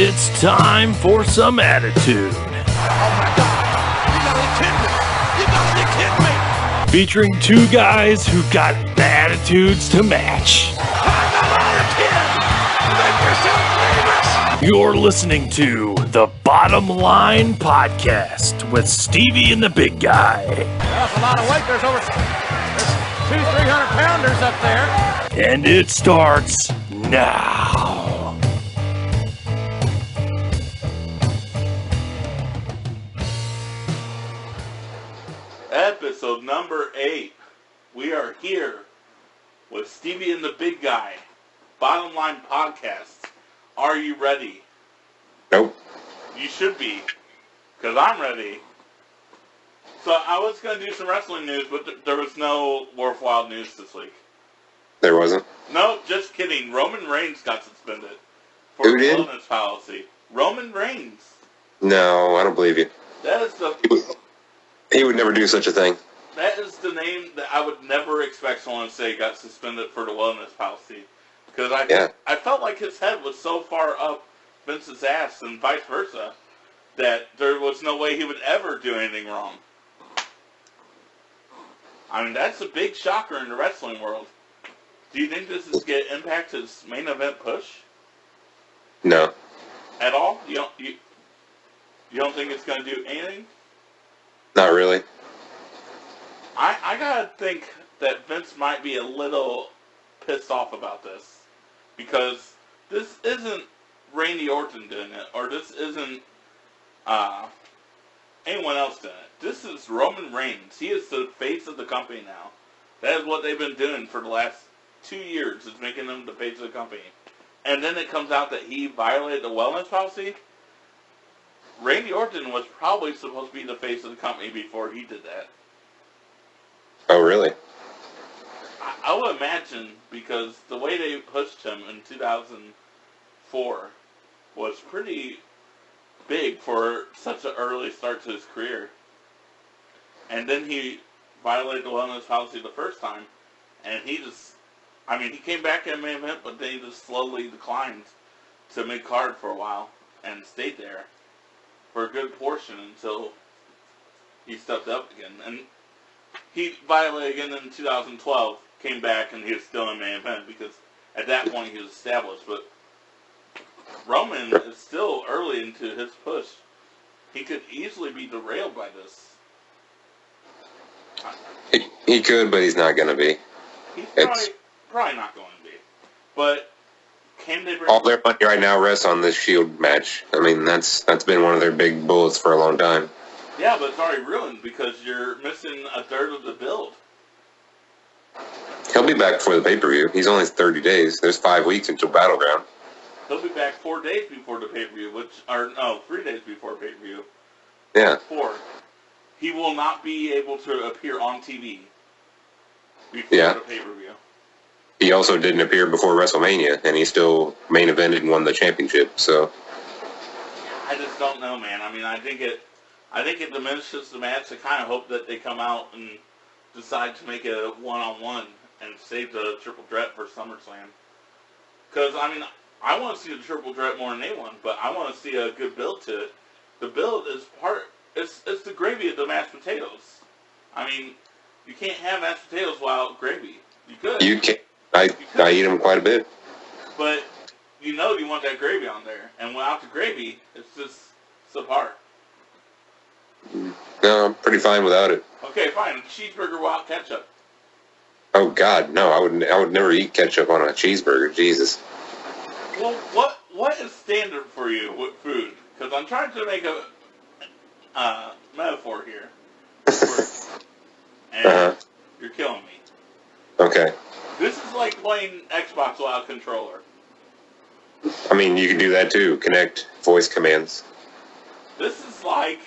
It's time for some attitude. Oh my God! You gotta be kidding me! Featuring two guys who got the attitudes to match. I'm not your kid! Make yourself famous! You're listening to the Bottom Line Podcast with Stevie and the Big Guy. That's a lot of weight. There's 200-300 pounders up there. And it starts now. Episode number 8. We are here with Stevie and the Big Guy. Bottom Line Podcast. Are you ready? Nope. You should be, because I'm ready. So I was going to do some wrestling news, but there was no worthwhile news this week. There wasn't? No, just kidding. Roman Reigns got suspended for Who did? wellness policy. Roman Reigns. No, I don't believe you. That is the... He would never do such a thing. That is the name that I would never expect someone to say got suspended for the wellness policy. Because I felt like his head was so far up Vince's ass and vice versa that there was no way he would ever do anything wrong. I mean, that's a big shocker in the wrestling world. Do you think this is going to impact his main event push? No. At all? You don't think it's going to do anything? Not really. I gotta think that Vince might be a little pissed off about this. Because this isn't Randy Orton doing it, or this isn't anyone else doing it. This is Roman Reigns. He is the face of the company now. That is what they've been doing for the last 2 years, is making him the face of the company. And then it comes out that he violated the wellness policy. Randy Orton was probably supposed to be the face of the company before he did that. Oh, really? I would imagine, because the way they pushed him in 2004 was pretty big for such an early start to his career. And then he violated the wellness policy the first time, and he came back in the main event, but then he just slowly declined to mid-card for a while, and stayed there for a good portion until he stepped up again. And he violated again in 2012, came back, and he was still in main event because at that point he was established. But Roman is still early into his push. He could easily be derailed by this. He could, but he's not going to be. He's probably not going to be. But can they bring... All their money right now rests on this Shield match. I mean, that's been one of their big bullets for a long time. Yeah, but it's already ruined because you're missing a third of the build. He'll be back before the pay-per-view. He's only 30 days. There's 5 weeks until Battleground. He'll be back 4 days before the pay-per-view, 3 days before pay-per-view. Yeah. 4. He will not be able to appear on TV before the pay-per-view. He also didn't appear before WrestleMania, and he still main evented and won the championship, so... I just don't know, man. I mean, I think it diminishes the match. I kind of hope that they come out and decide to make it a one-on-one and save the triple threat for SummerSlam. Because, I mean, I want to see the triple threat more than anyone, but I want to see a good build to it. The build is it's the gravy of the mashed potatoes. I mean, you can't have mashed potatoes without gravy. You could. You can't. I eat them quite a bit. But you want that gravy on there. And without the gravy, it's just subpar. No, I'm pretty fine without it. Okay, fine. Cheeseburger without ketchup. Oh, God, no. I would never eat ketchup on a cheeseburger. Jesus. Well, what is standard for you with food? Because I'm trying to make a metaphor here. And you're killing me. Okay. This is like playing Xbox without a controller. I mean, you can do that too. Connect voice commands. This is like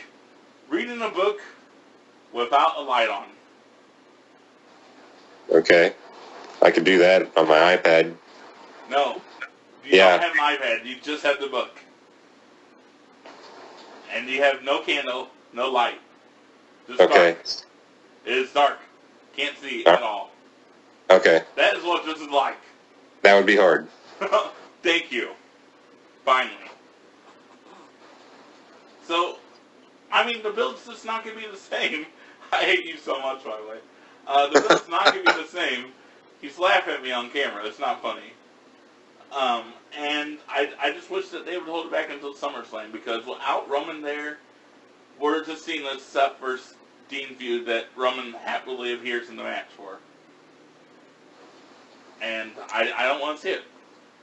reading a book without a light on. Okay. I could do that on my iPad. No. You don't have an iPad. You just have the book. And you have no candle, no light. Just okay. Dark. It is dark. Can't see at all. Okay. That is what this is like. That would be hard. Thank you. Finally. So, I mean, the build's just not going to be the same. I hate you so much, by the way. The build's not going to be the same. He's laughing at me on camera. It's not funny. And I just wish that they would hold it back until SummerSlam, because without Roman there, we're just seeing this Seth versus Dean feud that Roman happily adheres in the match for. And I don't want to see it.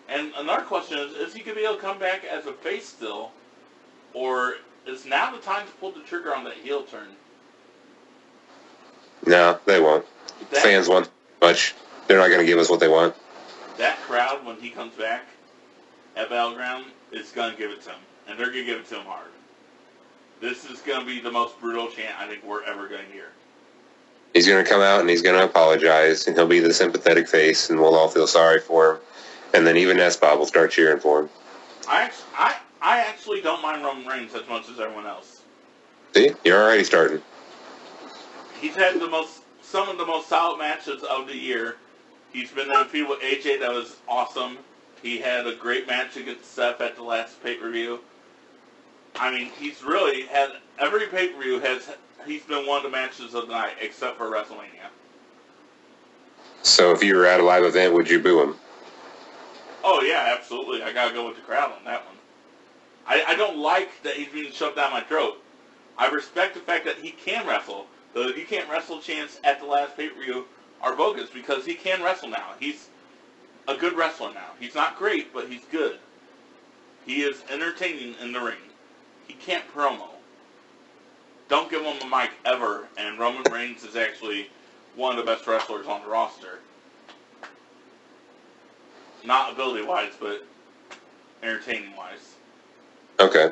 And another question is he going to be able to come back as a face still? Or is now the time to pull the trigger on that heel turn? No, they won't. Fans want much. They're not going to give us what they want. That crowd, when he comes back at Battleground, is going to give it to him. And they're going to give it to him hard. This is going to be the most brutal chant I think we're ever going to hear. He's going to come out and he's going to apologize, and he'll be the sympathetic face, and we'll all feel sorry for him. And then even S-Bob will start cheering for him. I actually don't mind Roman Reigns as much as everyone else. See? You're already starting. He's had some of the most solid matches of the year. He's been in a feud with AJ that was awesome. He had a great match against Seth at the last pay-per-view. I mean, he's really had every pay-per-view he's been one of the matches of the night, except for WrestleMania. So if you were at a live event, would you boo him? Oh yeah, absolutely. I gotta go with the crowd on that one. I don't like that he's being shoved down my throat. I respect the fact that he can wrestle. The "you can't wrestle" chants at the last pay-per-view are bogus, because he can wrestle now. He's a good wrestler now. He's not great, but he's good. He is entertaining in the ring. He can't promo. Don't give him a mic ever, and Roman Reigns is actually one of the best wrestlers on the roster. Not ability-wise, but entertaining-wise. Okay.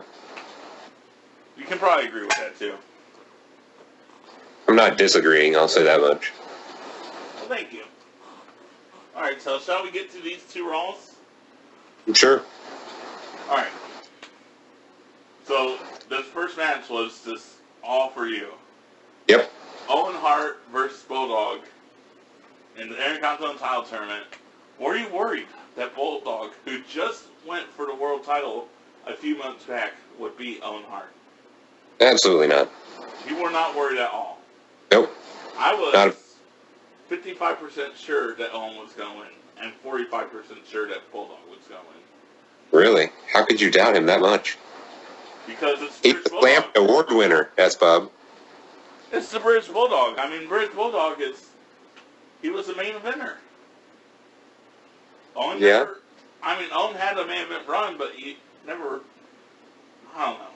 You can probably agree with that, too. I'm not disagreeing, I'll say that much. Well, thank you. Alright, so shall we get to these two Raws? Sure. Alright. So, this first match was just all for you. Yep. Owen Hart versus Bulldog in the Intercontinental title tournament. Were you worried that Bulldog, who just went for the world title a few months back, would beat Owen Hart? Absolutely not. You were not worried at all. Nope. I was 55% sure that Owen was going to win, and 45% sure that Bulldog was going to win. Really? How could you doubt him that much? Because it's He's British the Bulldog. Lamp Award winner, S-Bob. It's the British Bulldog. I mean, British Bulldog he was the main eventer. Owen Owen had a main event run, but he never, I don't know.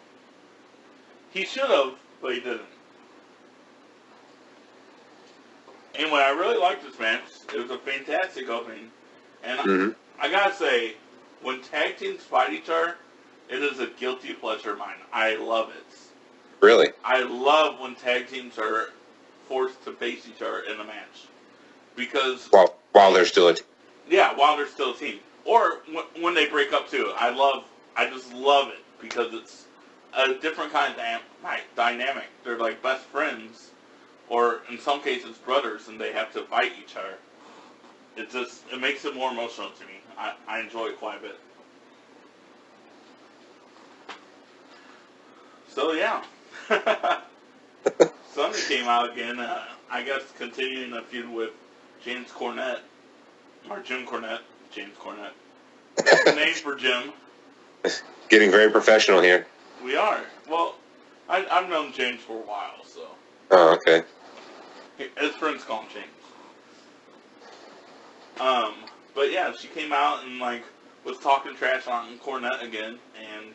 He should have, but he didn't. Anyway, I really liked this match. It was a fantastic opening. And I gotta say, when tag teams fight each other, it is a guilty pleasure of mine. I love it. Really? I love when tag teams are forced to face each other in a match. Because... While they're still a team. Yeah, while they're still a team. Or when they break up, too. I just love it. Because it's a different kind of dynamic. They're like best friends. Or, in some cases, brothers. And they have to fight each other. It makes it more emotional to me. I enjoy it quite a bit. So, yeah. Sunday came out again. I guess continuing a feud with James Cornette. Or Jim Cornette. James Cornette. That's the name for Jim. Getting very professional here. We are. Well, I've known James for a while, so. Oh, okay. His friends call him James. But yeah, she came out and was talking trash on Cornette again, and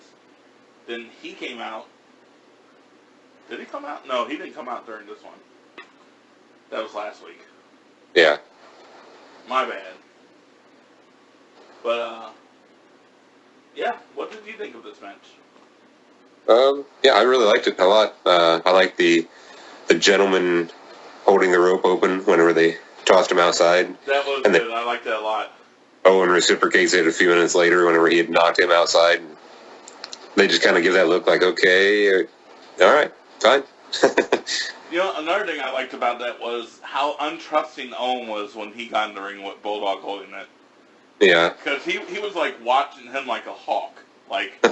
then he came out. Did he come out? No, he didn't come out during this one. That was last week. Yeah. My bad. But, yeah, what did you think of this match? Yeah, I really liked it a lot. I liked the gentleman holding the rope open whenever they tossed him outside. That was good. I liked that a lot. Owen reciprocates it a few minutes later whenever he had knocked him outside. They just kind of give that look like, okay, all right, fine. You know, another thing I liked about that was how untrusting Owen was when he got in the ring with Bulldog holding it. Yeah. Because he was watching him like a hawk. Like,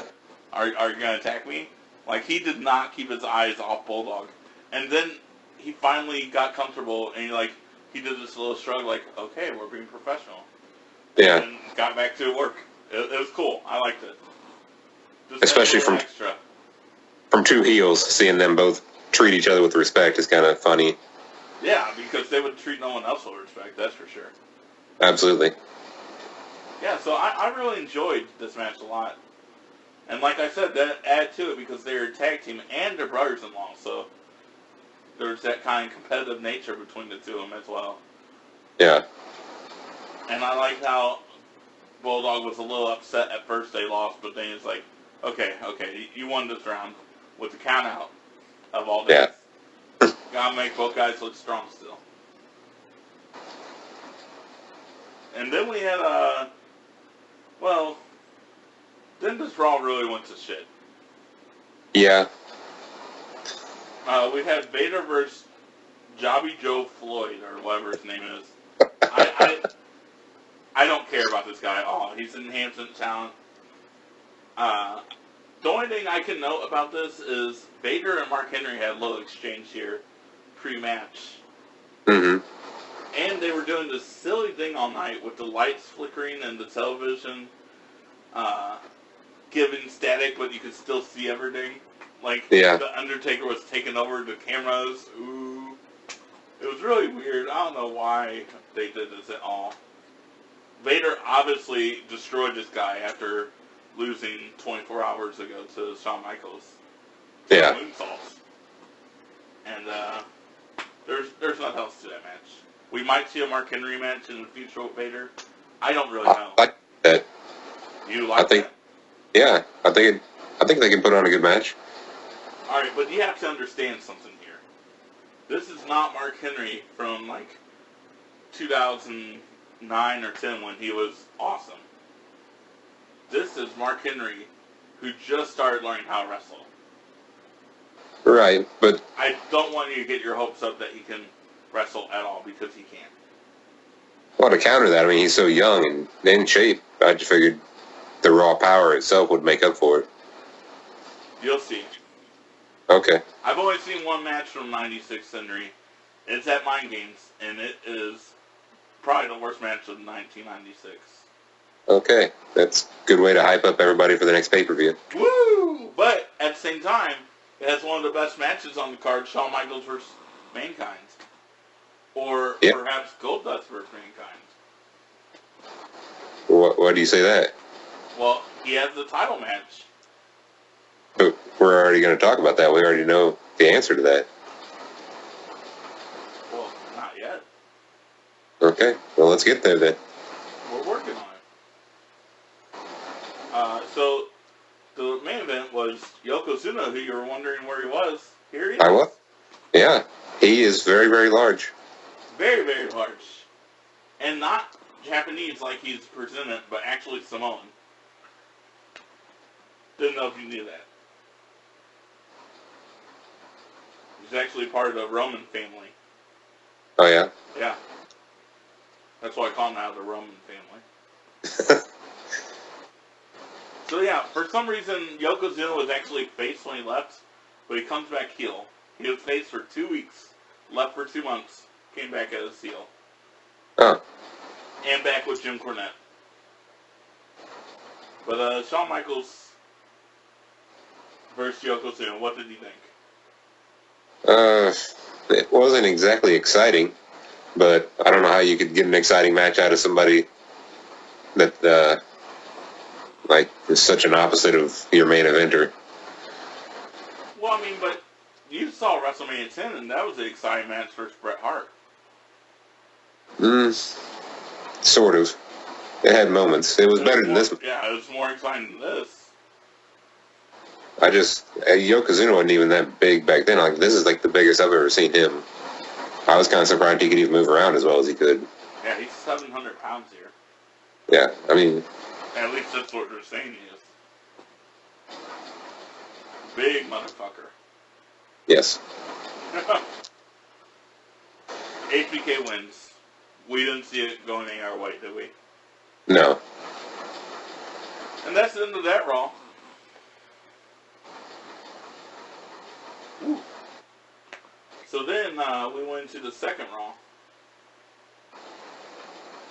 are you going to attack me? Like, he did not keep his eyes off Bulldog. And then he finally got comfortable, and he did this little shrug, like, okay, we're being professional. Yeah. And got back to work. It was cool. I liked it. Just especially from extra. From two heels, seeing them both treat each other with respect is kind of funny. Yeah, because they would treat no one else with respect, that's for sure. Absolutely. Yeah, so I really enjoyed this match a lot. And like I said, that added to it because they're a tag team and they're brothers-in-law, so there's that kind of competitive nature between the two of them as well. Yeah. And I like how Bulldog was a little upset at first they lost, but then he's like, okay, you won this round with the count out of all this. Yeah. Gotta make both guys look strong still. And then we had, then this Raw really went to shit. Yeah. We had Vader versus Jobby Joe Floyd, or whatever his name is. I don't care about this guy at all. He's an enhancement talent. The only thing I can note about this is Vader and Mark Henry had a little exchange here pre-match. Mm-hmm. And they were doing this silly thing all night with the lights flickering and the television giving static, but you could still see everything. Like, The Undertaker was taking over the cameras. Ooh. It was really weird. I don't know why they did this at all. Vader obviously destroyed this guy after losing 24 hours ago to Shawn Michaels. Yeah. Moonsaults. And there's nothing else to that match. We might see a Mark Henry match in the future with Vader. I don't really know. I like that. You like that? Yeah, I think they can put on a good match. All right, but you have to understand something here. This is not Mark Henry from 2009 or 10 when he was awesome. This is Mark Henry who just started learning how to wrestle. Right, but I don't want you to get your hopes up that he can wrestle at all, because he can't. well, to counter that, I mean, he's so young and in shape. I just figured the raw power itself would make up for it. You'll see. Okay. I've only seen one match from 96 Henry. It's at Mind Games, and it is probably the worst match of 1996. Okay, that's a good way to hype up everybody for the next pay-per-view. Woo! But at the same time, it has one of the best matches on the card, Shawn Michaels versus Mankind. Or perhaps Goldust versus Mankind. Why do you say that? Well, he has the title match. But we're already going to talk about that. We already know the answer to that. Well, not yet. Okay, well, let's get there then. We're working on it. So, the main event was Yokozuna, who you were wondering where he was. Here he is. I was? Yeah, he is very, very large. Very, very large. And not Japanese like he's presented, but actually Samoan. Didn't know if you knew that. He's actually part of the Roman family. Oh, yeah? Yeah. That's why I call him now the Roman family. So yeah, for some reason, Yokozuna was actually face when he left, but he comes back heel. He was face for 2 weeks, left for 2 months, came back as heel. Oh. And back with Jim Cornette. But Shawn Michaels versus Yokozuna, what did you think? It wasn't exactly exciting, but I don't know how you could get an exciting match out of somebody that, is such an opposite of your main eventer. Well, I mean, but you saw WrestleMania 10, and that was an exciting match versus Bret Hart. Sort of. It had moments. It was better than this. Yeah, it was more exciting than this. Yokozuna wasn't even that big back then. This is the biggest I've ever seen him. I was kind of surprised he could even move around as well as he could. Yeah, he's 700 pounds here. Yeah, I mean... At least that's what they're saying he is. Big motherfucker. Yes. HBK wins. We didn't see it going any our way, did we? No. And that's the end of that Raw. Ooh. So then we went into the second Raw.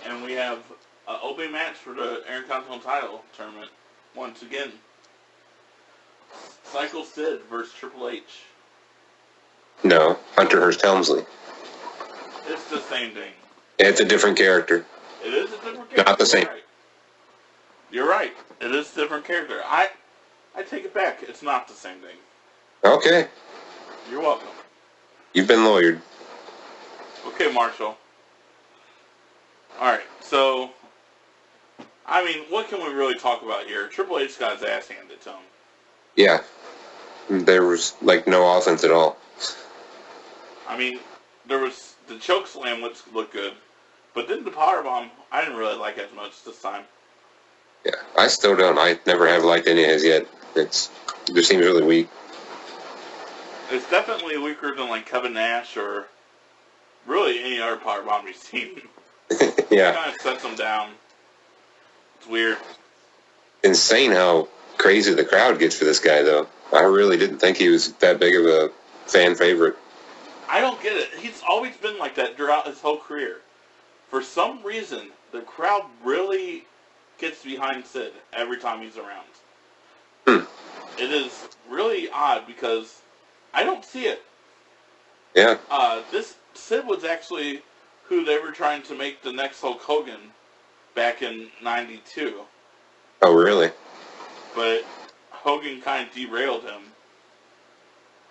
And we have an opening match for the Intercontinental title tournament. Once again. Cycle Sid versus Triple H. No, Hunter Hearst Helmsley. It's the same thing. It's a different character. It is a different character. Not the same. You're right. It is a different character. I take it back. It's not the same thing. Okay. You're welcome. You've been lawyered. Okay, Marshall. Alright, so, I mean, what can we really talk about here? Triple H got his ass handed to him. Yeah. There was, like, no offense at all. I mean, there was the choke slam, which looked good, but then the powerbomb, I didn't really like as much this time. Yeah, I still don't. I never have liked any of his yet. It just seems really weak. It's definitely weaker than, like, Kevin Nash or really any other powerbomb we've seen. Yeah. It kind of sets him down. It's weird. Insane how crazy the crowd gets for this guy, though. I really didn't think he was that big of a fan favorite. I don't get it. He's always been like that throughout his whole career. For some reason, the crowd really gets behind Sid every time he's around. It is really odd because I don't see it. Yeah. This Sid was actually who they were trying to make the next Hulk Hogan back in '92. Oh, really? But Hogan kind of derailed him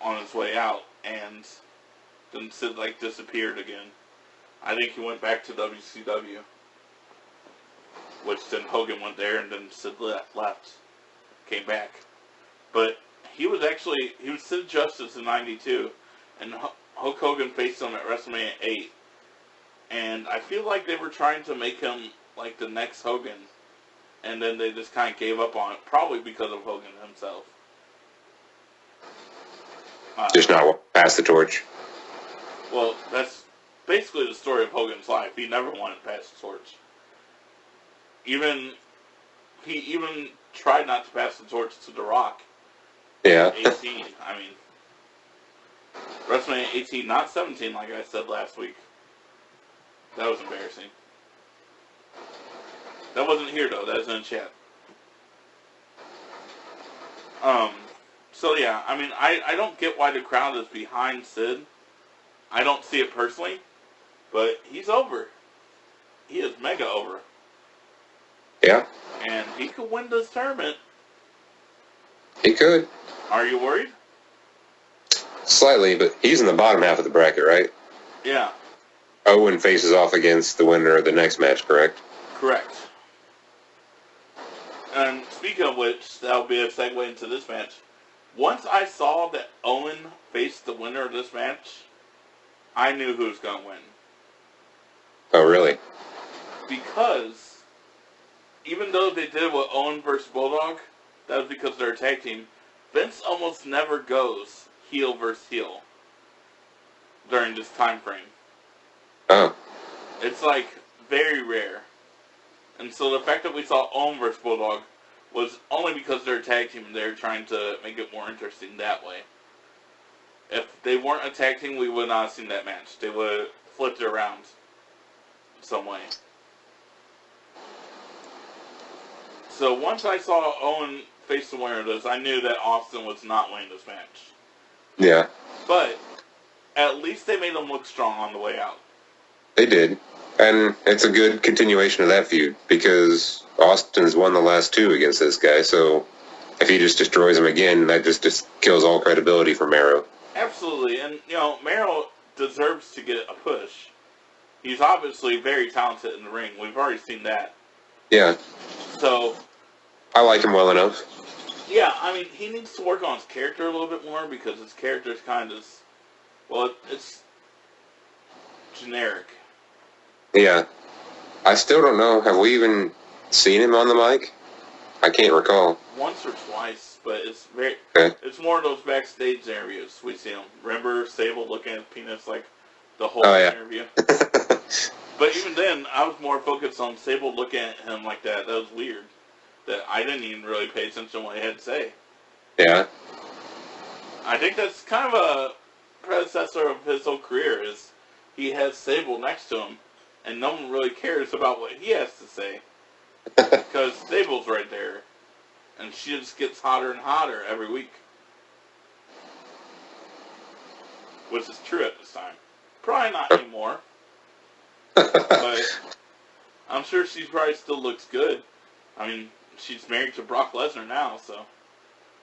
on his way out, and then Sid, like, disappeared again. I think he went back to WCW. Which then Hogan went there, and then Sid left. Came back. But he was Sid Justice in '92, and Hulk Hogan faced him at WrestleMania 8. And I feel like they were trying to make him like the next Hogan. And then they just kind of gave up on it, probably because of Hogan himself. Just not pass the torch. Well, that's basically the story of Hogan's life. He never wanted to pass the torch. He even tried not to pass the torch to The Rock. Yeah. 18. I mean, WrestleMania 18, not 17, like I said last week. That was embarrassing. That wasn't here, though. That was in chat. So, yeah. I mean, I don't get why the crowd is behind Sid. I don't see it personally. But he's over. He is mega over. Yeah. And he could win this tournament. He could. Are you worried? Slightly, but he's in the bottom half of the bracket, right? Yeah. Owen faces off against the winner of the next match, correct? Correct. And speaking of which, that'll be a segue into this match. Once I saw that Owen faced the winner of this match, I knew who was going to win. Oh, really? Because even though they did with Owen versus Bulldog, that was because they're a tag team, Vince almost never goes heel versus heel during this time frame. Oh. It's like very rare. And so the fact that we saw Owen versus Bulldog was only because they're a tag team and they're trying to make it more interesting that way. If they weren't a tag team, we would not have seen that match. They would have flipped it around some way. So once I saw Owen face the winner of this, I knew that Austin was not winning this match. Yeah. But at least they made him look strong on the way out. They did. And it's a good continuation of that feud because Austin's won the last two against this guy, so if he just destroys him again, that just kills all credibility for Mero. Absolutely. And, you know, Mero deserves to get a push. He's obviously very talented in the ring. We've already seen that. Yeah. So I like him well enough. yeah, I mean, he needs to work on his character a little bit more because his character is kind of, well, it's generic. Yeah. I still don't know. Have we even seen him on the mic? I can't recall. Once or twice, but it's very, Okay. it's more of those backstage interviews we see him. Remember Sable looking at penis like the whole Oh, yeah. interview? But even then, I was more focused on Sable looking at him like that. That was weird. That I didn't even really pay attention to what he had to say. Yeah. I think that's kind of a predecessor of his whole career. Is he has Sable next to him, and no one really cares about what he has to say because Sable's right there, and she just gets hotter and hotter every week, which is true at this time. Probably not anymore, but I'm sure she probably still looks good. I mean, she's married to Brock Lesnar now, so.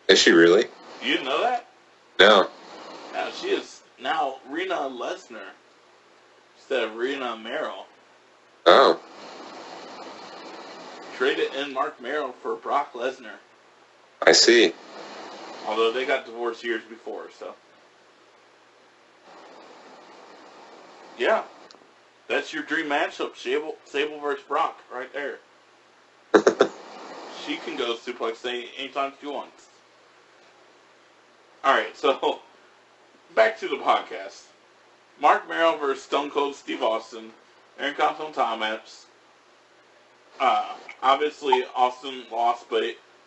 Is she really? You didn't know that? No. Yeah, she is now Rena Lesnar instead of Rena Merrill. Oh. Traded in Mark Merrill for Brock Lesnar. I see. Although they got divorced years before, so. Yeah. That's your dream matchup, Sable versus Brock, right there. She can go suplex anytime she wants. Alright, so back to the podcast. Mark Merrill versus Stone Cold Steve Austin. Intercontinental title match. Obviously, Austin lost, but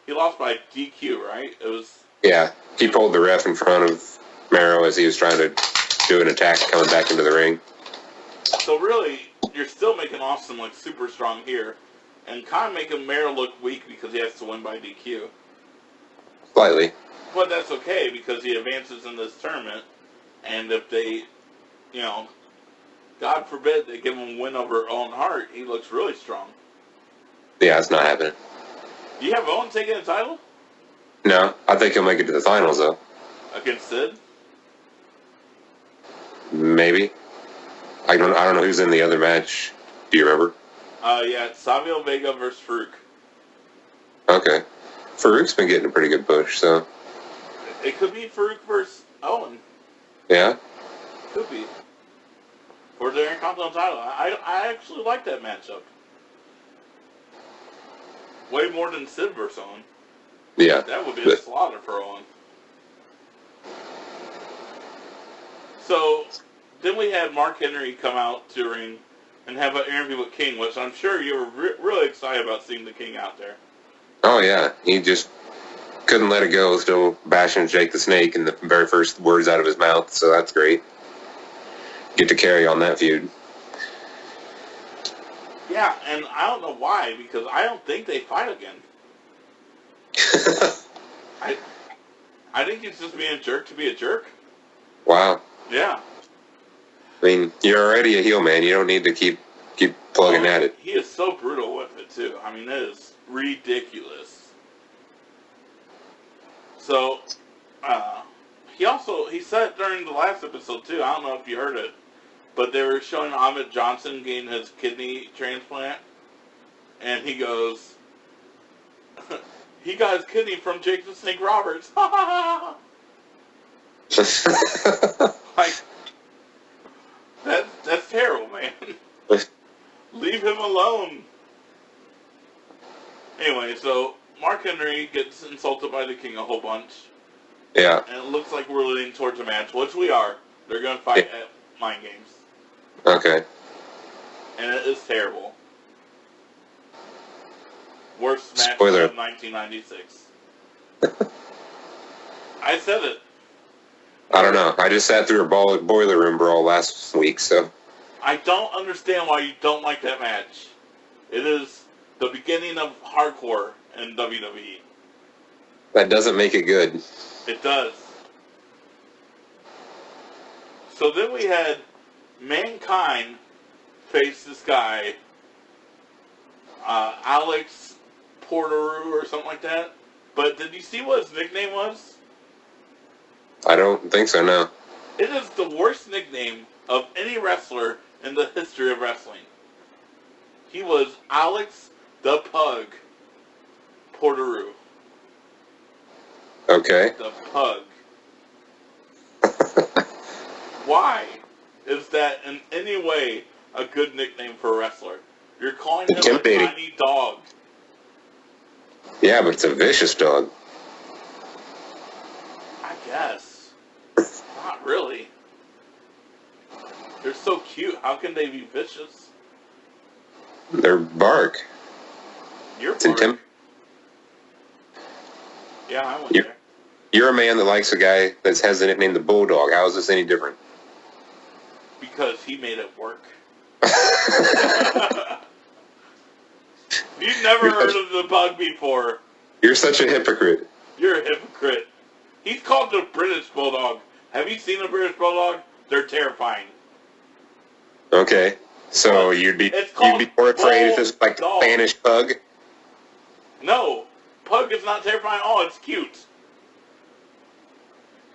he lost by DQ, right? It was. Yeah, he pulled the ref in front of Merrill as he was trying to do an attack coming back into the ring. So really, you're still making Austin look super strong here, and kind of making Merrill look weak because he has to win by DQ. Slightly. But that's okay because he advances in this tournament, and if they, God forbid they give him a win over Owen Hart, he looks really strong. Yeah, it's not happening. Do you have Owen taking the title? No, I think he'll make it to the finals, though. Against Sid? Maybe. I don't know who's in the other match. Do you remember? Yeah, it's Savio Vega versus Farouk. Okay. Farouk's been getting a pretty good push, so. It could be Farouk versus Owen. Yeah? Could be. For the Intercontinental title. I actually like that matchup. Way more than Sid versus Owen. Yeah. That would be a slaughter for Owen. So, then we had Mark Henry come out to the ring and have an interview with King, which I'm sure you were really excited about seeing the King out there. Oh, yeah. He just couldn't let it go, still bashing Jake the Snake in the very first words out of his mouth, so that's great. Get to carry on that feud. Yeah, and I don't know why, because I don't think they fight again. I think he's just being a jerk to be a jerk. Wow. Yeah. I mean, you're already a heel, man. You don't need to keep plugging at it. He is so brutal with it, too. I mean, that is ridiculous. So, he said it during the last episode, too. I don't know if you heard it. But they were showing Ahmed Johnson getting his kidney transplant. And he goes, he got his kidney from Jake the Snake Roberts. Like, that's terrible, man. Leave him alone. Anyway, so Mark Henry gets insulted by the King a whole bunch. Yeah. And it looks like we're leading towards a match, which we are. They're going to fight at Mind Games. Okay. And it is terrible. Worst match Spoiler. of 1996. I said it. I don't know. I just sat through a boiler room brawl last week, so. I don't understand why you don't like that match. It is the beginning of hardcore in WWE. That doesn't make it good. It does. So then we had Mankind face this guy, Alex Porteru or something like that. But did you see what his nickname was? I don't think so, no. It is the worst nickname of any wrestler in the history of wrestling. He was Alex the Pug Porteru. Okay. The Pug. Why is that in any way a good nickname for a wrestler? You're calling him a tiny dog. Yeah, but it's a vicious dog. I guess. Not really. They're so cute. How can they be vicious? Their bark. Your It's bark. Yeah, I went there. You're a man that likes a guy that has the nickname the Bulldog. How is this any different? Because he made it work. You've never heard of the Bug before. You're such a hypocrite. You're a hypocrite. He's called the British Bulldog. Have you seen the British Bulldog? They're terrifying. Okay. So you'd be more afraid if this was like a Spanish pug? No. Pug is not terrifying at all. It's cute.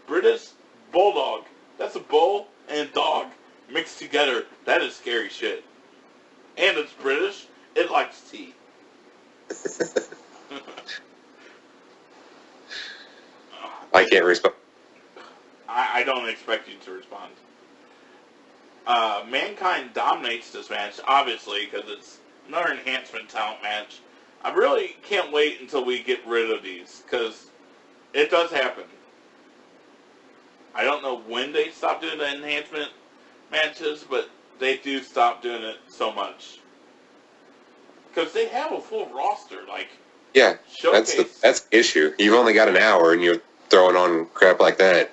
British Bulldog. That's a bull and dog mixed together. That is scary shit. And it's British. It likes tea. I can't respond. I don't expect you to respond. Mankind dominates this match, obviously, because it's another enhancement talent match. I really can't wait until we get rid of these, because it does happen. I don't know when they stop doing the enhancement matches, but they do stop doing it so much. Because they have a full roster, like... Yeah, that's the issue. You've only got an hour, and you're throwing on crap like that.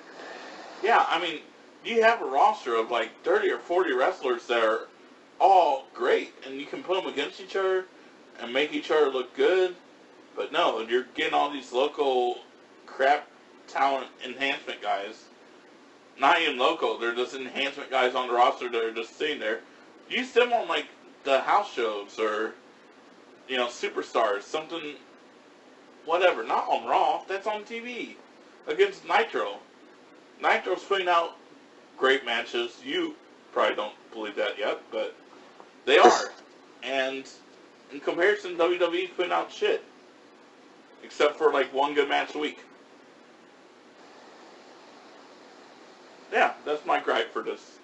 Yeah, I mean, you have a roster of like 30 or 40 wrestlers that are all great, and you can put them against each other and make each other look good. But no, you're getting all these local crap talent enhancement guys. Not even local, they're just enhancement guys on the roster that are just sitting there. Use them on like the house shows or, you know, Superstars, something, whatever. Not on Raw, that's on TV against Nitro. Nitro's putting out great matches. You probably don't believe that yet, but they are. And in comparison, WWE's putting out shit. Except for like one good match a week. Yeah, that's my gripe for this.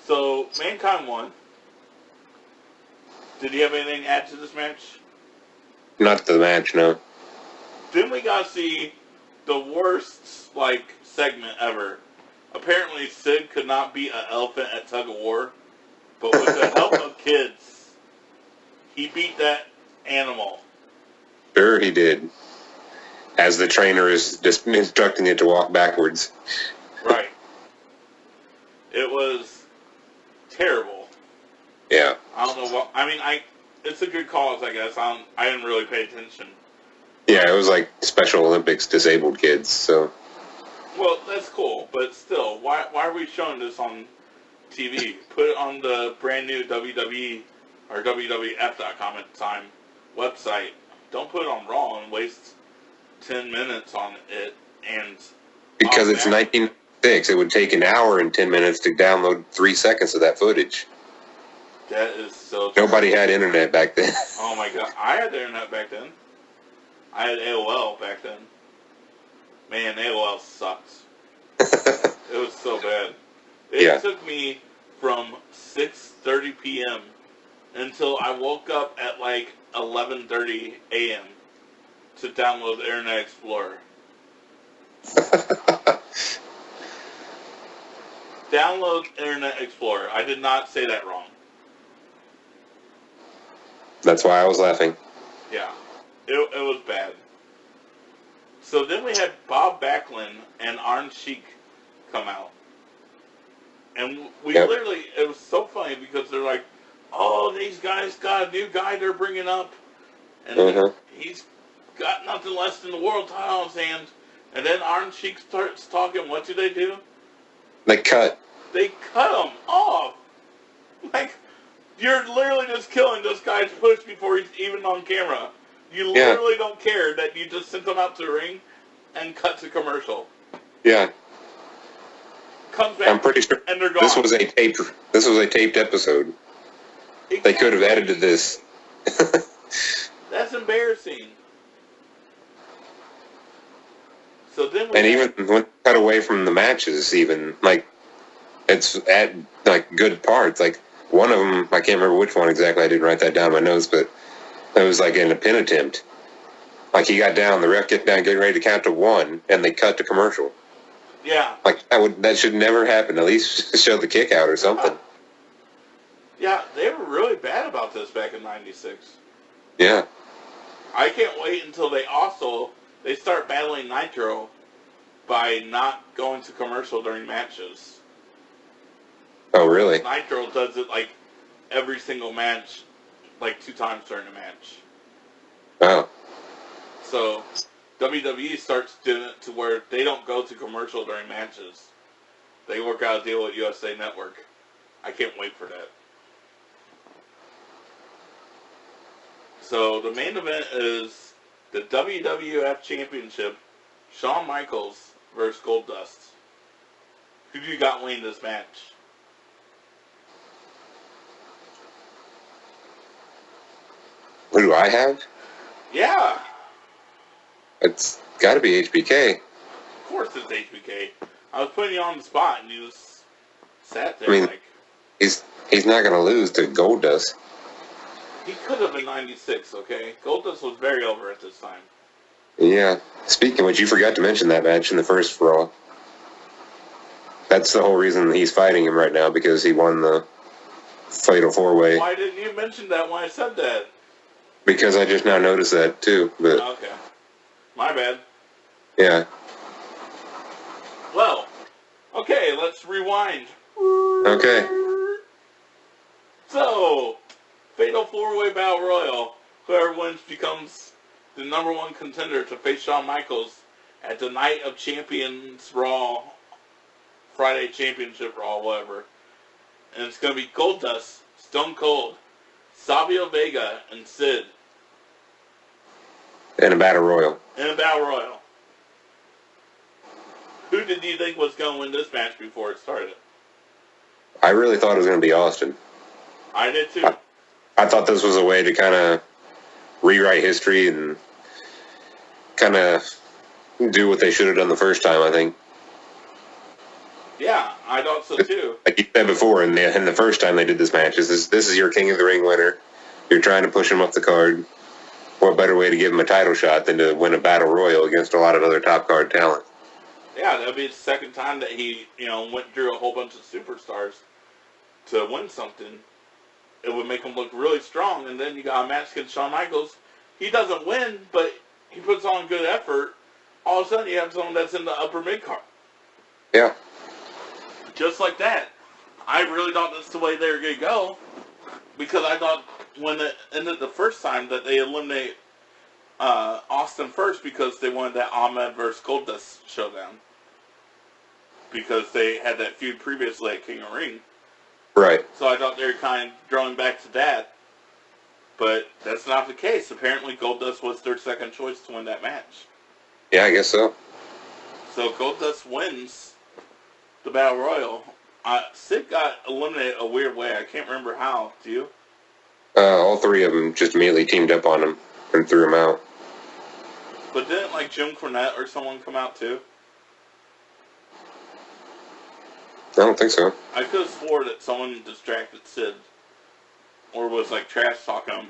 So, Mankind won. Did you have anything to add to this match? Not the match, no. Then we got to see the worst, like, segment ever. Apparently, Sid could not beat an elephant at tug of war, but with the help of kids, he beat that animal. Sure he did. As the trainer is just instructing it to walk backwards. Right. It was terrible. Yeah. I don't know what... I mean, it's a good cause, I guess. I didn't really pay attention. Yeah, it was like Special Olympics disabled kids, so... Well, that's cool, but still, why are we showing this on TV? Put it on the brand new WWE, or WWF.com at the time, website. Don't put it on Raw and waste 10 minutes on it, and... Because it's 1996, it would take an hour and 10 minutes to download 3 seconds of that footage. That is so true. Nobody had internet back then. Oh my god, I had internet back then. I had AOL back then. Man, AOL sucks. It was so bad. It took me from 6:30 p.m. until I woke up at like 11:30 a.m. to download Internet Explorer. Download Internet Explorer. I did not say that wrong. That's why I was laughing. Yeah. It was bad. So then we had Bob Backlund and Iron Sheik come out. And we literally, it was so funny because they're like, oh, these guys got a new guy they're bringing up. And he's got nothing less than the world title in his hands. And then Iron Sheik starts talking. What do? They cut. They cut him off. Like, you're literally just killing this guy's push before he's even on camera. You literally don't care that you just sent them out to the ring and cut to commercial. Yeah. Comes back. I'm pretty sure and they're gone. This was a taped episode. Exactly. They could have edited this. That's embarrassing. So then even when they cut away from the matches, even like it's at like good parts. Like one of them, I can't remember which one exactly. I didn't write that down in my notes, but it was like in a pin attempt. Like he got down, the ref get down, getting ready to count to 1, and they cut to commercial. Yeah. Like that should never happen. At least show the kick out or something. Yeah, they were really bad about this back in '96. Yeah. I can't wait until they also they start battling Nitro by not going to commercial during matches. Oh, really? Nitro does it like every single match, like 2 times during a match. Oh. So WWE starts doing it to where they don't go to commercial during matches. They work out a deal with USA Network. I can't wait for that. So the main event is the WWF Championship, Shawn Michaels versus Goldust. Who do you got winning this match? Who do I have? Yeah. It's got to be HBK. Of course it's HBK. I was putting you on the spot and you just sat there I mean, like... He's not going to lose to Goldust. He could have been 96, okay? Goldust was very over at this time. Yeah. Speaking of which, you forgot to mention that match in the first Raw. That's the whole reason he's fighting him right now, because he won the Fatal 4-Way. Why didn't you mention that when I said that? Because I just now noticed that, too. But Okay. My bad. yeah. Well, okay, let's rewind. Okay. So, Fatal 4-Way Battle Royal. Whoever wins becomes the #1 contender to face Shawn Michaels at the Night of Champions Raw, Friday Championship Raw, whatever. And it's going to be Goldust, Stone Cold, Savio Vega, and Sid. In a Battle Royal. In a Battle Royal. Who did you think was going to win this match before it started? I really thought it was going to be Austin. I did too. I thought this was a way to kind of rewrite history and kind of do what they should have done the first time, I think. Yeah, I thought so too. Like you said before, in the first time they did this match, this is your King of the Ring winner. You're trying to push him up the card. What better way to give him a title shot than to win a Battle Royal against a lot of other top card talent? Yeah, that'd be the second time that he, went through a whole bunch of superstars to win something. It would make him look really strong, and then you got a match against Shawn Michaels. He doesn't win, but he puts on good effort. All of a sudden, you have someone that's in the upper mid-card. Yeah. Just like that. I really thought that's the way they were going to go, because I thought when it ended the first time that they eliminate Austin first because they wanted that Ahmed versus Goldust showdown. Because they had that feud previously at King of the Ring. Right. So I thought they were kind of drawing back to that. But that's not the case. Apparently Goldust was their second choice to win that match. Yeah, I guess so. So Goldust wins the Battle Royal. Sid got eliminated a weird way. I can't remember how. Do you? All three of them just immediately teamed up on him and threw him out. But didn't Jim Cornette or someone come out too? I don't think so. I could have swore that someone distracted Sid. Or was trash talking him.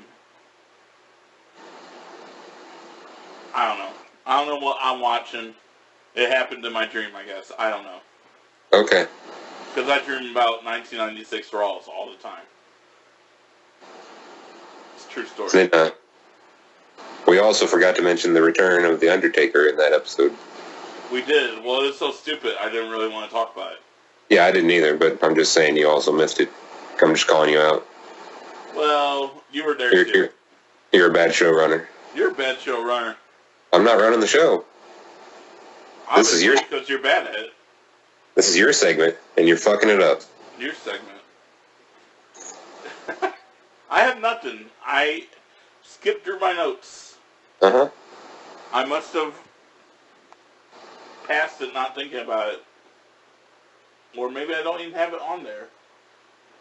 I don't know. I don't know what I'm watching. It happened in my dream, I guess. I don't know. Okay. Because I dream about 1996 Raws all the time. It's a true story. Then, we also forgot to mention the return of The Undertaker in that episode. We did. Well, it was so stupid, I didn't really want to talk about it. Yeah, I didn't either, but I'm just saying you also missed it. I'm just calling you out. Well, you were there too. You're a bad showrunner. You're a bad showrunner. I'm not running the show. This is your because you're bad at it. This is your segment, and you're fucking it up. Your segment. I have nothing. I skipped through my notes. Uh-huh. I must have passed it not thinking about it. Or maybe I don't even have it on there.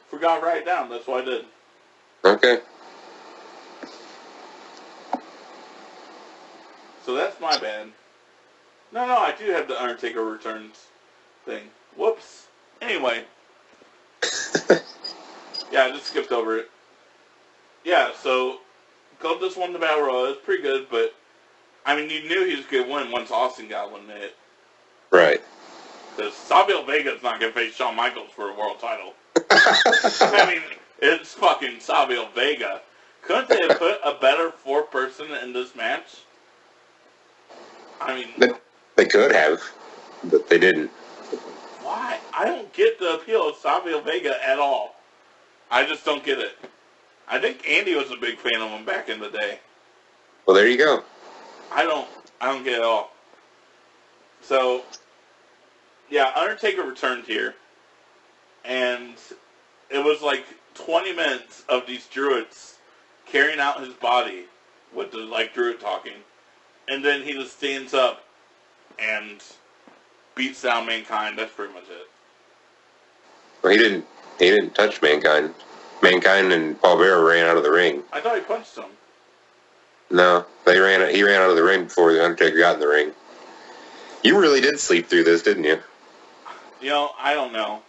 Forgot to write it down. That's what I did. Okay. So that's my bad. No, I do have the Undertaker Returns thing. Whoops. Anyway. Yeah, I just skipped over it. Yeah, so Goldust won the Battle Royal. It was pretty good, but I mean, you knew he was going to win once Austin got eliminated. Right. Because Savio Vega's not going to face Shawn Michaels for a world title. I mean, it's fucking Savio Vega. Couldn't they have put a better fourth person in this match? I mean, They could have, but they didn't. why? I don't get the appeal of Savio Vega at all. I just don't get it. I think Andy was a big fan of him back in the day. Well, there you go. I don't get it at all. So, yeah, Undertaker returned here, and it was like 20 minutes of these druids carrying out his body with the druid talking, and then he just stands up and beats down Mankind. That's pretty much it. Well, he didn't touch Mankind. Mankind and Paul Bearer ran out of the ring. I thought he punched him. No, he ran out of the ring before the Undertaker got in the ring. You really did sleep through this, didn't you? You know, I don't know.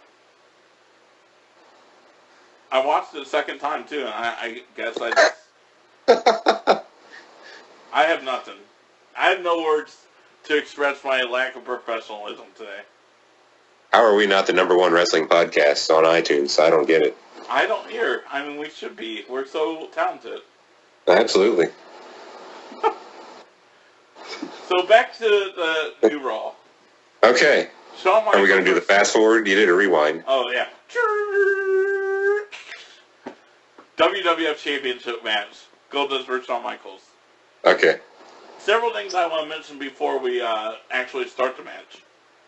I watched it a second time too, and I guess I just I have nothing. I have no words to express my lack of professionalism today. How are we not the #1 wrestling podcast on iTunes? I don't get it. I don't hear. I mean, we should be. We're so talented. Absolutely. So back to the new Raw. Okay. Shawn Michaels. Are we going to do the fast forward? You did a rewind. Oh, yeah. WWF Championship match. Goldust versus Shawn Michaels. Okay. Several things I want to mention before we actually start the match.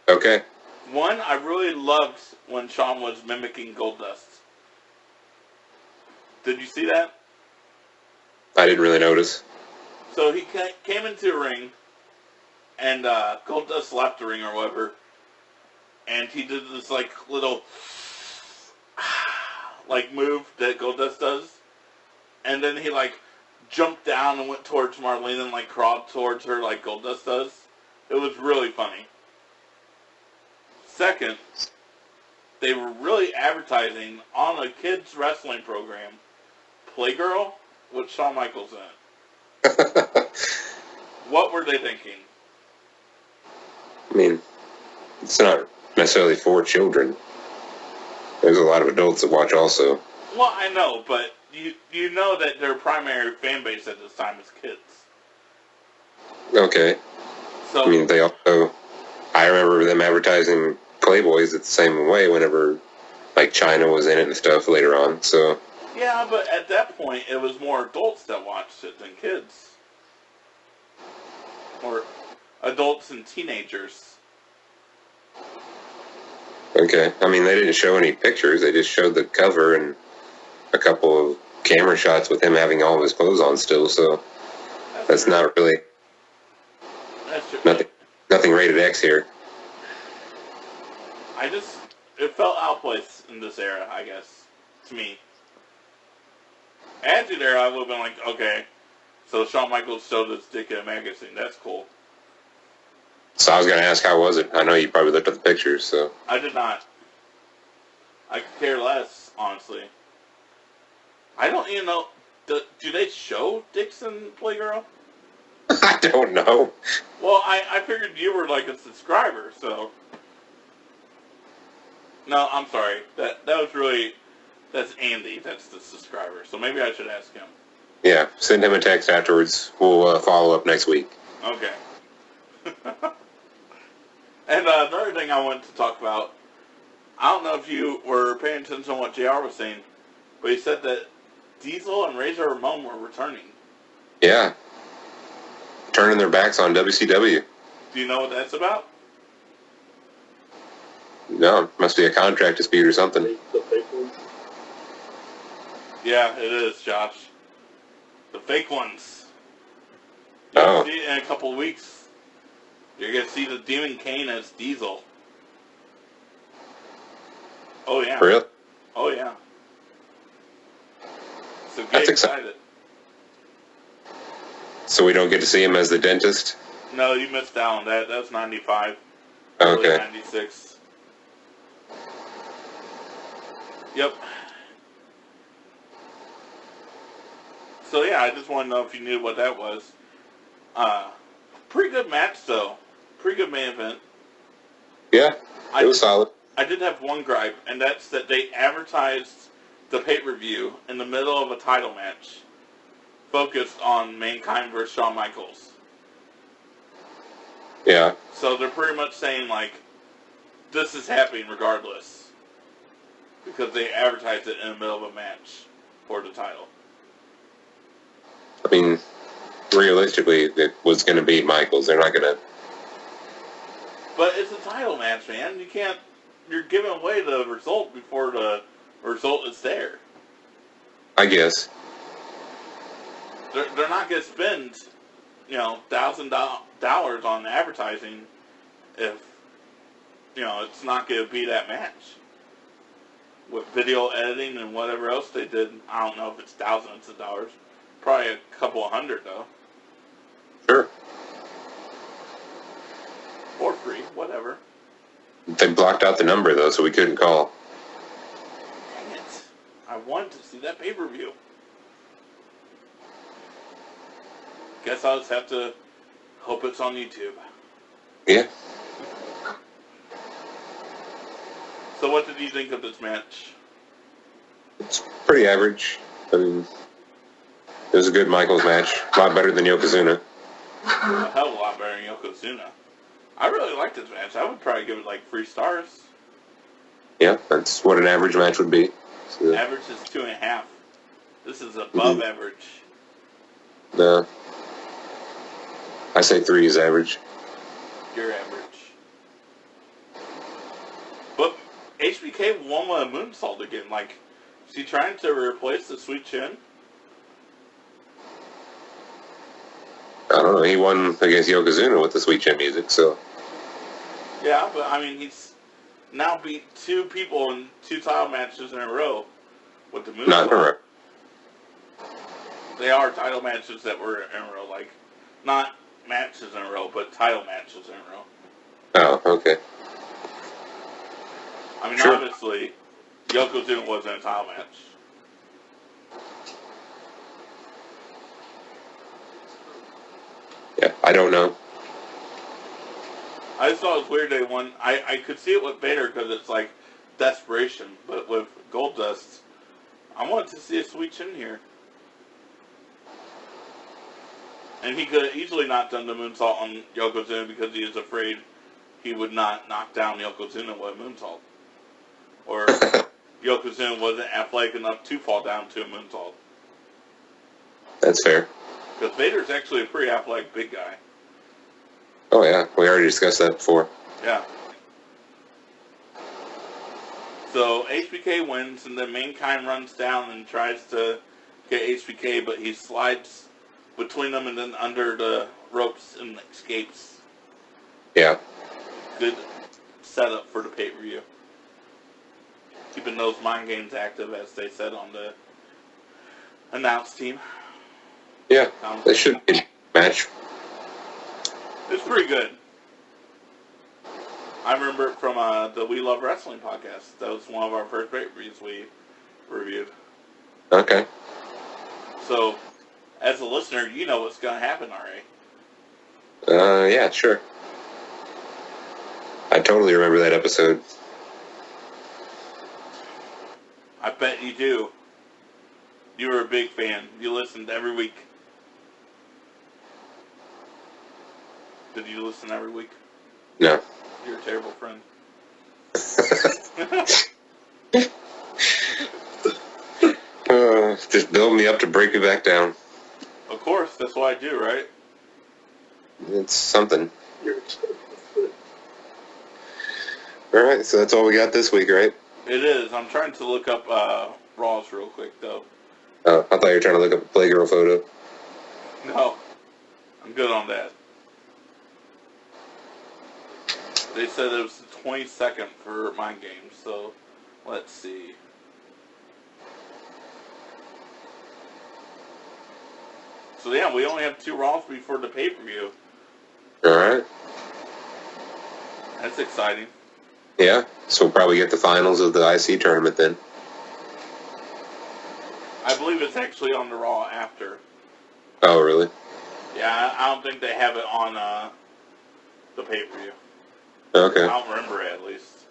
Okay. One, I really loved when Shawn was mimicking Goldust. Did you see that? I didn't really notice. So he came into the ring, and Goldust left the ring or whatever, and he did this little move that Goldust does, and then he jumped down and went towards Marlene and crawled towards her like Goldust does. It was really funny. Second, they were really advertising on a kids wrestling program, Playgirl, with Shawn Michaels in it. What were they thinking? I mean, it's not necessarily for children. There's a lot of adults that watch also. Well, I know, but you know that their primary fan base at this time is kids. Okay. So I mean, they also... I remember them advertising Playboys the same way whenever, China was in it and stuff later on, so... yeah, but at that point, it was more adults that watched it than kids. Or adults and teenagers. Okay. I mean, they didn't show any pictures. They just showed the cover and a couple of camera shots with him having all of his clothes on still, so... That's true. not really... That's true. Nothing rated X here. It felt out of place in this era, I guess, to me. Attitude era, I would have been like, okay, so Shawn Michaels showed his dick in a magazine. That's cool. So I was going to ask, how was it? I know you probably looked at the pictures, so... I did not. I could care less, honestly. I don't even know, do they show dicks in Playgirl? I don't know. Well, I figured you were a subscriber, so... No, I'm sorry. That was really... That's Andy. That's the subscriber. So maybe I should ask him. Yeah, send him a text afterwards. We'll follow up next week. Okay. And another thing I wanted to talk about, I don't know if you were paying attention to what JR was saying, but he said that Diesel and Razor Ramon were returning. Yeah. Turning their backs on WCW. Do you know what that's about? No, it must be a contract dispute or something. The fake ones. Yeah, it is, Josh. The fake ones. Oh. You'll see it in a couple of weeks. You're going to see the Demon Kane as Diesel. Oh, yeah. Really? Oh, yeah. So get That's excited. So we don't get to see him as the dentist? No, you missed out on that. That's 95. Okay. Early 96. Yep. So yeah, I just want to know if you knew what that was. Pretty good match though. Pretty good main event. Yeah, it was solid. I did have one gripe, and that's that they advertised the pay-per-view in the middle of a title match focused on Mankind versus Shawn Michaels. Yeah. So they're pretty much saying, like, this is happening regardless. Because they advertised it in the middle of a match for the title. I mean, realistically, it was going to be Michaels. They're not going to... But it's a title match, man. You can't... You're giving away the result before the result is there. I guess. They're not going to spend, $1,000 on advertising if, it's not going to be that match. With video editing and whatever else they did, I don't know if it's thousands of dollars. Probably a couple of hundred, though. Sure. For free, whatever. They blocked out the number, though, so we couldn't call. Dang it. I wanted to see that pay-per-view. Guess I'll just have to hope it's on YouTube. Yeah. So what did you think of this match? It's pretty average. I mean, it was a good Michaels match. A lot better than Yokozuna. A hell of a lot better than Yokozuna. I really liked this match. I would probably give it like 3 stars. Yeah, that's what an average match would be. So, average is 2.5. This is above average. No. I say 3 is average. You're average. But HBK won with a moonsault again. Like, is he trying to replace the Sweet Chin? I don't know. He won against Yokozuna with the Sweet Chin music, so... Yeah, but I mean, he's now beat 2 people in 2 title matches in a row with the moonsault. Not in a row. They are title matches that were in a row. Like, not matches in a row, but title matches in a row. Oh, okay. I mean, Sure. Obviously, Yokozuna wasn't a title match. Yeah, I don't know. I just thought it was weird they won. I could see it with Vader because it's like desperation, but with Goldust, I wanted to see a Sweet Chin here. And he could have easily not done the moonsault on Yokozuna because he was afraid he would not knock down Yokozuna with a moonsault. Or Yokozuna wasn't athletic enough to fall down to a moonsault. That's fair. Because Vader's actually a pretty athletic big guy. Oh, yeah. We already discussed that before. Yeah. So HBK wins, and then Mankind runs down and tries to get HBK, but he slides between them and then under the ropes and escapes. Yeah. Good setup for the pay-per-view. Keeping those mind games active, as they said on the announce team. Yeah, they should be a match. It's pretty good. I remember it from the We Love Wrestling podcast. That was one of our first pay-per-views we reviewed. Okay. So, as a listener, you know what's going to happen, alright? Yeah, sure. I totally remember that episode. I bet you do. You were a big fan. You listened every week. Did you listen every week? No. You're a terrible friend. Just build me up to break me back down. Of course, that's what I do, right? It's something. Alright, so that's all we got this week, right? It is. I'm trying to look up Raws real quick, though. Oh, I thought you were trying to look up a Playgirl photo. No. I'm good on that. They said it was the 22nd for Mind Games, so let's see. So yeah, we only have 2 Raws before the pay-per-view. Alright. That's exciting. Yeah, so we'll probably get the finals of the IC tournament then. I believe it's actually on the Raw after. Oh, really? Yeah, I don't think they have it on the pay-per-view. Okay. I don't remember it, at least.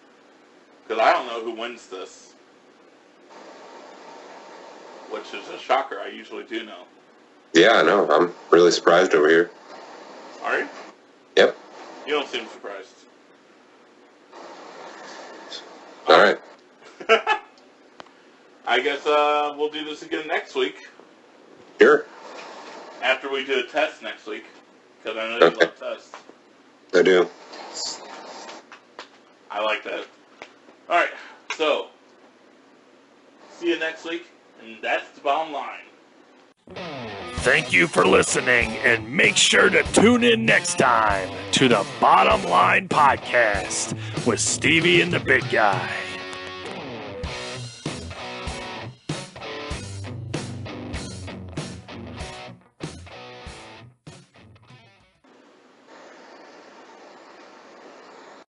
Because I don't know who wins this. Which is a shocker. I usually do know. Yeah, I know. I'm really surprised over here. Are you? Yep. You don't seem surprised. All right. I guess we'll do this again next week. Sure. After we do a test next week. Because I know you love tests. I do. I like that. Alright, so see you next week, and that's the bottom line. Thank you for listening, and make sure to tune in next time to the Bottom Line Podcast with Stevie and the Big Guy.